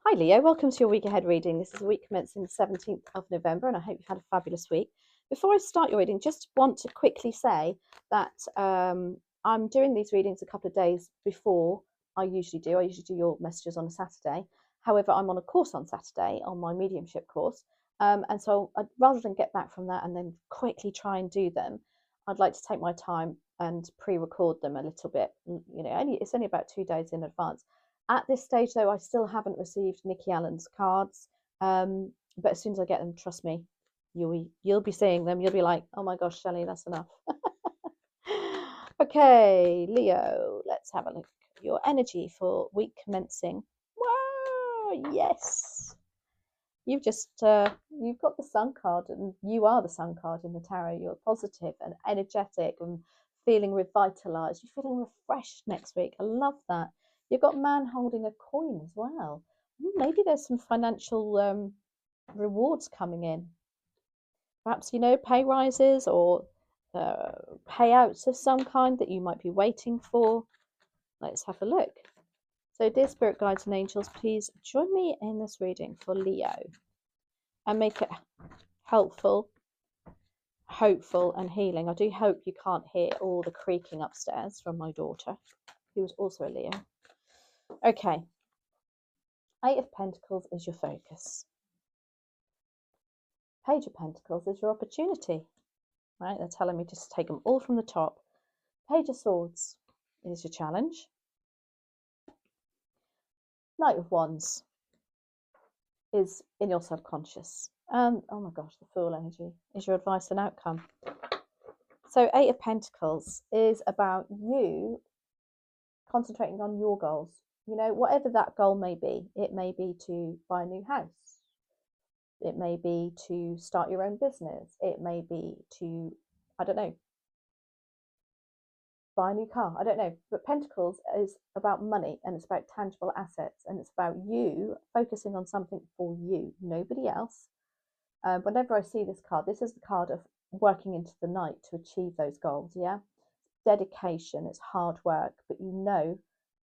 Hi Leo, welcome to your week ahead reading. This is a week commencing the 17th of November and I hope you've had a fabulous week. Before I start your reading, just want to quickly say that I'm doing these readings a couple of days before I usually do. I usually do your messages on a Saturday. However, I'm on a course on Saturday on my mediumship course. And so rather than get back from that and then quickly try and do them, I'd like to take my time and pre-record them a little bit. It's only about 2 days in advance. At this stage, though, I still haven't received Nikki Allen's cards. But as soon as I get them, trust me, you'll be seeing them. You'll be like, oh my gosh, Shelley, that's enough. Okay, Leo, let's have a look. Your energy for week commencing. Wow, yes. You've got the Sun card, and you are the Sun card in the tarot. You're positive and energetic and feeling revitalized. You're feeling refreshed next week. I love that. You've got man holding a coin as well. Maybe there's some financial rewards coming in. Perhaps, pay rises or payouts of some kind that you might be waiting for. Let's have a look. So, dear spirit guides and angels, please join me in this reading for Leo and make it helpful, hopeful, and healing. I do hope you can't hear all the creaking upstairs from my daughter, who is also a Leo. Okay. 8 of Pentacles is your focus. Page of Pentacles is your opportunity. Right? They're telling me just to take them all from the top. Page of Swords is your challenge. Knight of Wands is in your subconscious. And, oh my gosh, the Fool energy is your advice and outcome. So 8 of Pentacles is about you concentrating on your goals. Whatever that goal may be. It may be to buy a new house. It may be to start your own business. It may be to, I don't know, buy a new car. I don't know. But Pentacles is about money and it's about tangible assets and it's about you focusing on something for you, nobody else. Whenever I see this card, this is the card of working into the night to achieve those goals, yeah? Dedication, it's hard work, but you know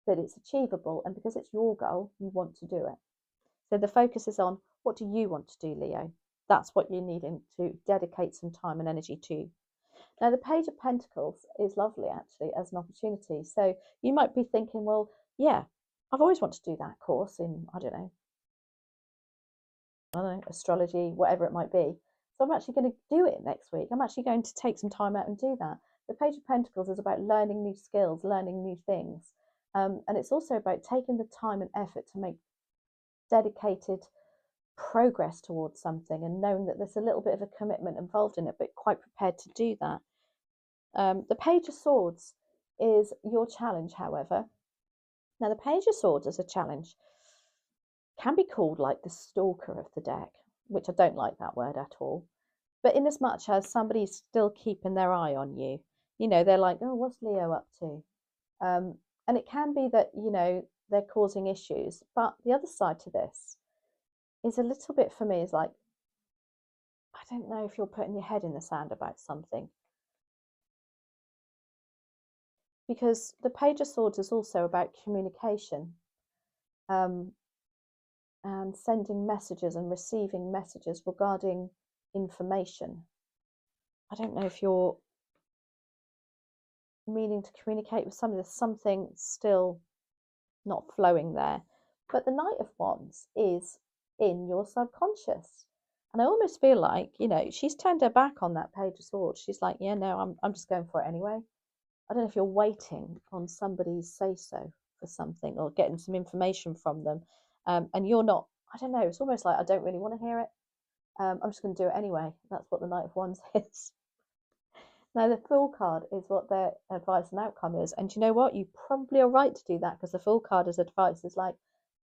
that it's achievable, and because it's your goal, you want to do it. So the focus is on, what do you want to do, Leo? That's what you're needing to dedicate some time and energy to. Now, the Page of Pentacles is lovely, actually, as an opportunity. So you might be thinking, well, yeah, I've always wanted to do that course in, I don't know, astrology, whatever it might be. So I'm actually going to do it next week. I'm actually going to take some time out and do that. The Page of Pentacles is about learning new skills, learning new things. And it's also about taking the time and effort to make dedicated progress towards something and knowing that there's a little bit of a commitment involved in it, but quite prepared to do that. The Page of Swords is your challenge, however. Now, the Page of Swords as a challenge can be called like the stalker of the deck, which I don't like that word at all. But in as much as somebody's still keeping their eye on you, they're like, oh, what's Leo up to? And it can be that, they're causing issues. But the other side to this is a little bit for me is like, I don't know if you're putting your head in the sand about something. Because the Page of Swords is also about communication and sending messages and receiving messages regarding information. I don't know if you're meaning to communicate with somebody. There's something still not flowing there. But the Knight of Wands is in your subconscious. And I almost feel like, she's turned her back on that Page of Swords. She's like, yeah, no, I'm just going for it anyway. I don't know if you're waiting on somebody's say-so for something or getting some information from them. And you're not, I don't know, it's almost like I don't really want to hear it. I'm just going to do it anyway. That's what the Knight of Wands is. Now, the Fool card is what their advice and outcome is. And you know what? You probably are right to do that because the Fool card as advice is like,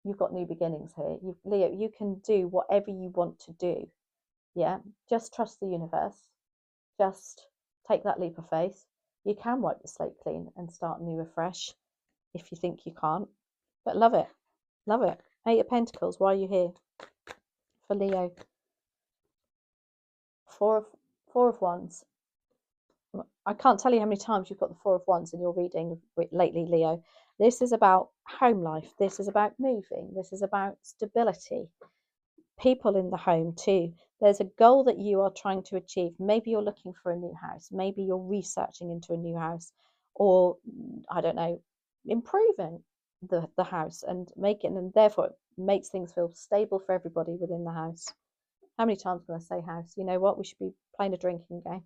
you've got new beginnings here. Leo, you can do whatever you want to do. Yeah? Just trust the universe. Just take that leap of faith. You can wipe the slate clean and start new afresh if you think you can't. But love it. Love it. 8 of Pentacles, why are you here? For Leo. 4 of Wands. I can't tell you how many times you've got the 4 of Wands in your reading lately, Leo. This is about home life. This is about moving. This is about stability. People in the home too. There's a goal that you are trying to achieve. Maybe you're looking for a new house. Maybe you're researching into a new house, or I don't know, improving the house and making, and therefore it makes things feel stable for everybody within the house. How many times can I say house? You know what? We should be playing a drinking game.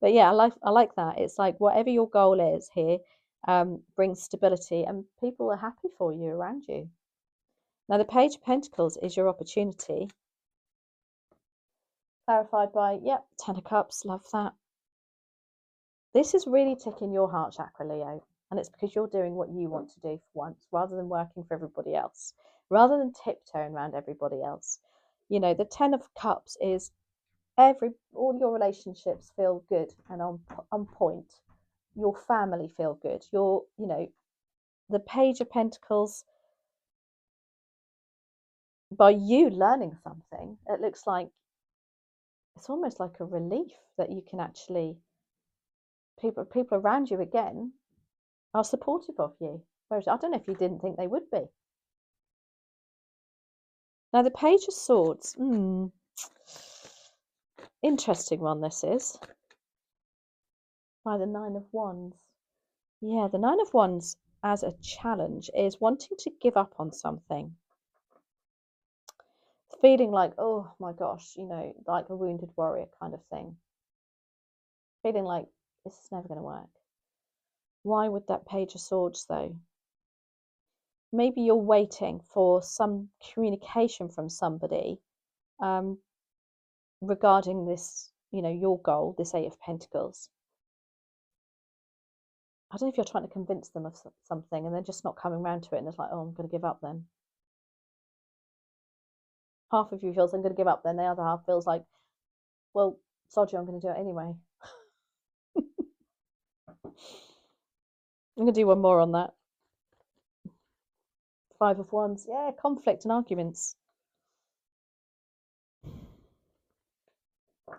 But yeah, I like that. It's like whatever your goal is here, brings stability, and people are happy for you around you. Now, the Page of Pentacles is your opportunity. Clarified by, yep, Ten of Cups, love that. This is really ticking your heart chakra, Leo, and it's because you're doing what you want to do for once, rather than working for everybody else, rather than tiptoeing around everybody else. You know, the Ten of Cups is all your relationships feel good and on point. Your family feel good. The Page of Pentacles, by you learning something, it looks like it's almost like a relief that you can actually, people around you again are supportive of you. Whereas I don't know if you didn't think they would be. Now the Page of Swords, interesting one this is. By the Nine of Wands. Yeah, the Nine of Wands as a challenge is wanting to give up on something. Feeling like, oh my gosh, like a wounded warrior kind of thing. Feeling like this is never going to work. Why would that Page of Swords though? Maybe you're waiting for some communication from somebody regarding this, your goal, this Eight of Pentacles. I don't know if you're trying to convince them of something and they're just not coming around to it, and it's like, oh, I'm going to give up then. Half of you feels I'm going to give up then, the other half feels like, well, sod you, I'm going to do it anyway. I'm going to do one more on that. Five of Wands. Yeah, conflict and arguments.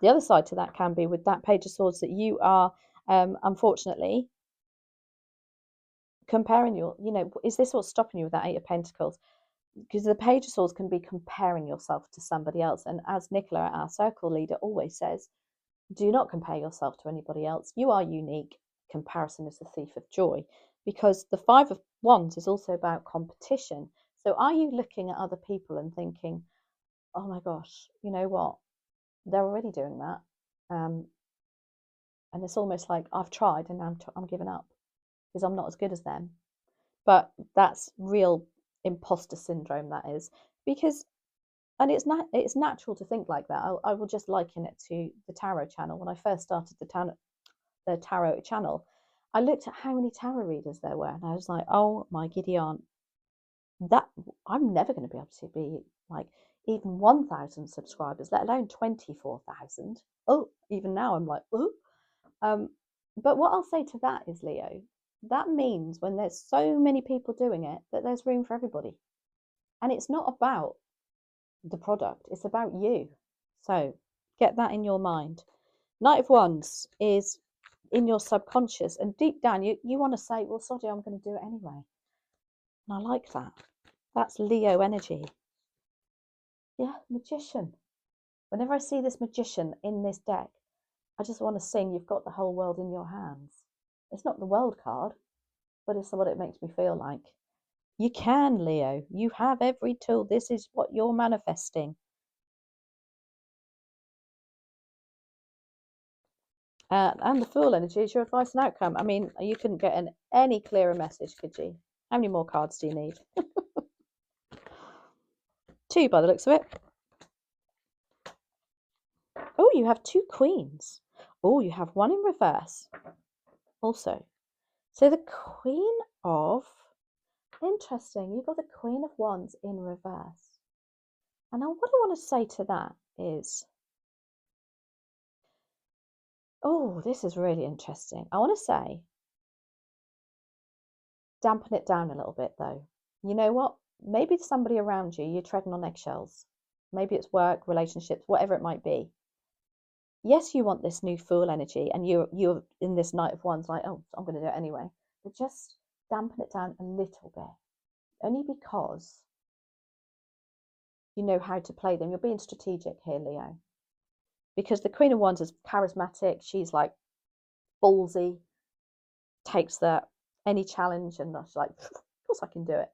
The other side to that can be with that Page of Swords that you are, unfortunately, comparing is this what's stopping you with that Eight of Pentacles? Because the Page of Swords can be comparing yourself to somebody else. And as Nicola, our circle leader, always says, do not compare yourself to anybody else. You are unique. Comparison is the thief of joy. Because the Five of Wands is also about competition. So are you looking at other people and thinking, oh my gosh, you know what? They're already doing that. And it's almost like I've tried and now I'm giving up because I'm not as good as them. But that's real imposter syndrome, that is. Because, and it's natural to think like that. I will just liken it to the tarot channel. When I first started the tarot channel, I looked at how many tarot readers there were, and I was like, oh my giddy aunt, that I'm never going to be able to be like even 1,000 subscribers, let alone 24,000. Oh, even now I'm like, oh. But what I'll say to that is, Leo, that means when there's so many people doing it, that there's room for everybody. And it's not about the product, it's about you. So get that in your mind. Knight of Wands is in your subconscious, and deep down you want to say, well, sorry, I'm going to do it anyway. And I like that. That's Leo energy. Yeah, Magician. Whenever I see this Magician in this deck, I just want to sing, you've got the whole world in your hands. It's not the World card, but it's what it makes me feel like. You can, Leo. You have every tool. This is what you're manifesting. And the Fool energy is your advice and outcome. I mean, you couldn't get any clearer message, could you? How many more cards do you need? Two, by the looks of it. Oh, you have two Queens. Oh, you have one in reverse also. So the Queen of... Interesting. You've got the Queen of Wands in reverse. And now what I want to say to that is... Oh, this is really interesting. I want to say, dampen it down a little bit though. You know what? Maybe somebody around you, you're treading on eggshells. Maybe it's work, relationships, whatever it might be. Yes, you want this new Fool energy, and you're in this Knight of Wands like, oh, I'm going to do it anyway. But just dampen it down a little bit, only because you know how to play them. You're being strategic here, Leo, because the Queen of Wands is charismatic. She's like ballsy, takes that any challenge, and she's like, of course I can do it.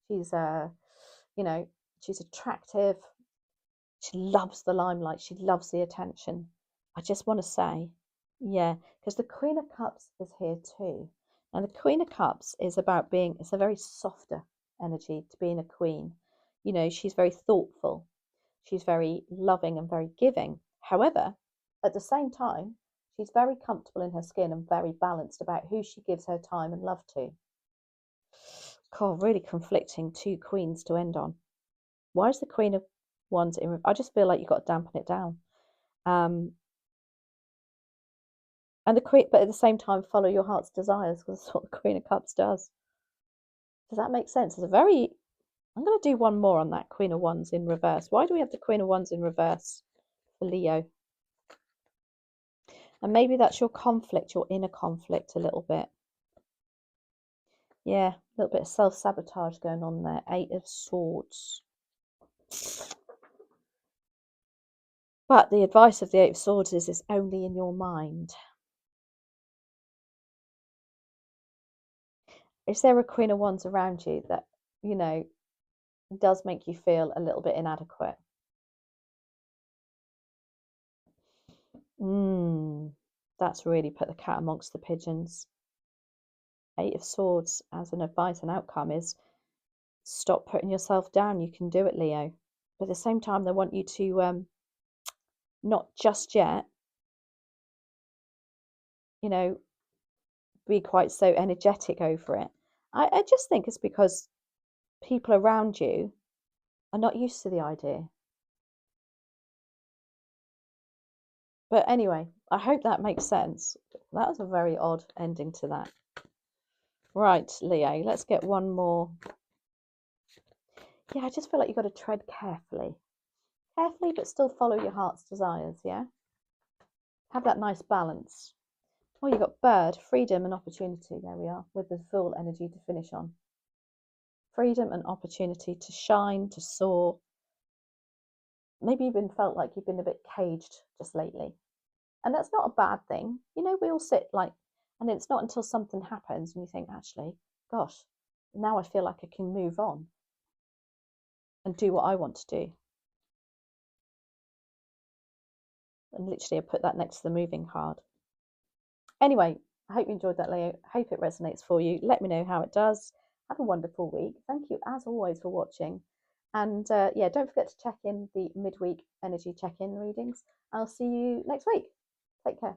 She's you know, she's attractive. She loves the limelight. She loves the attention. I just want to say, yeah, because the Queen of Cups is here too. And the Queen of Cups is about being, it's a very softer energy to being a queen. You know, she's very thoughtful. She's very loving and very giving. However, at the same time, she's very comfortable in her skin and very balanced about who she gives her time and love to. God, really conflicting two queens to end on. Why is the Queen of Wands in? I just feel like you've got to dampen it down. And the Queen, but at the same time, follow your heart's desires, because that's what the Queen of Cups does. Does that make sense? It's a very. I'm going to do one more on that Queen of Wands in reverse. Why do we have the Queen of Wands in reverse for Leo? And maybe that's your conflict, your inner conflict a little bit. Yeah, a little bit of self-sabotage going on there. 8 of Swords. But the advice of the 8 of Swords is it's only in your mind. Is there a Queen of Wands around you that, you know, does make you feel a little bit inadequate? That's really put the cat amongst the pigeons. 8 of Swords as an advice and outcome is stop putting yourself down. You can do it, Leo. But at the same time, they want you to not just yet, you know, be quite so energetic over it. I just think it's because people around you are not used to the idea. But anyway, I hope that makes sense. That was a very odd ending to that. Right, Leo, let's get one more. Yeah, I just feel like you've got to tread carefully. Carefully, but still follow your heart's desires, yeah? Have that nice balance. Oh, you've got bird, freedom and opportunity. There we are, with the full energy to finish on. Freedom and opportunity to shine, to soar. Maybe you've been felt like you've been a bit caged just lately. And that's not a bad thing. You know, we all sit like, and it's not until something happens and you think, actually, gosh, now I feel like I can move on and do what I want to do. And literally, I put that next to the moving card. Anyway, I hope you enjoyed that, Leo. I hope it resonates for you. Let me know how it does. Have a wonderful week. Thank you, as always, for watching. And yeah, don't forget to check in the midweek energy check-in readings. I'll see you next week. Take care.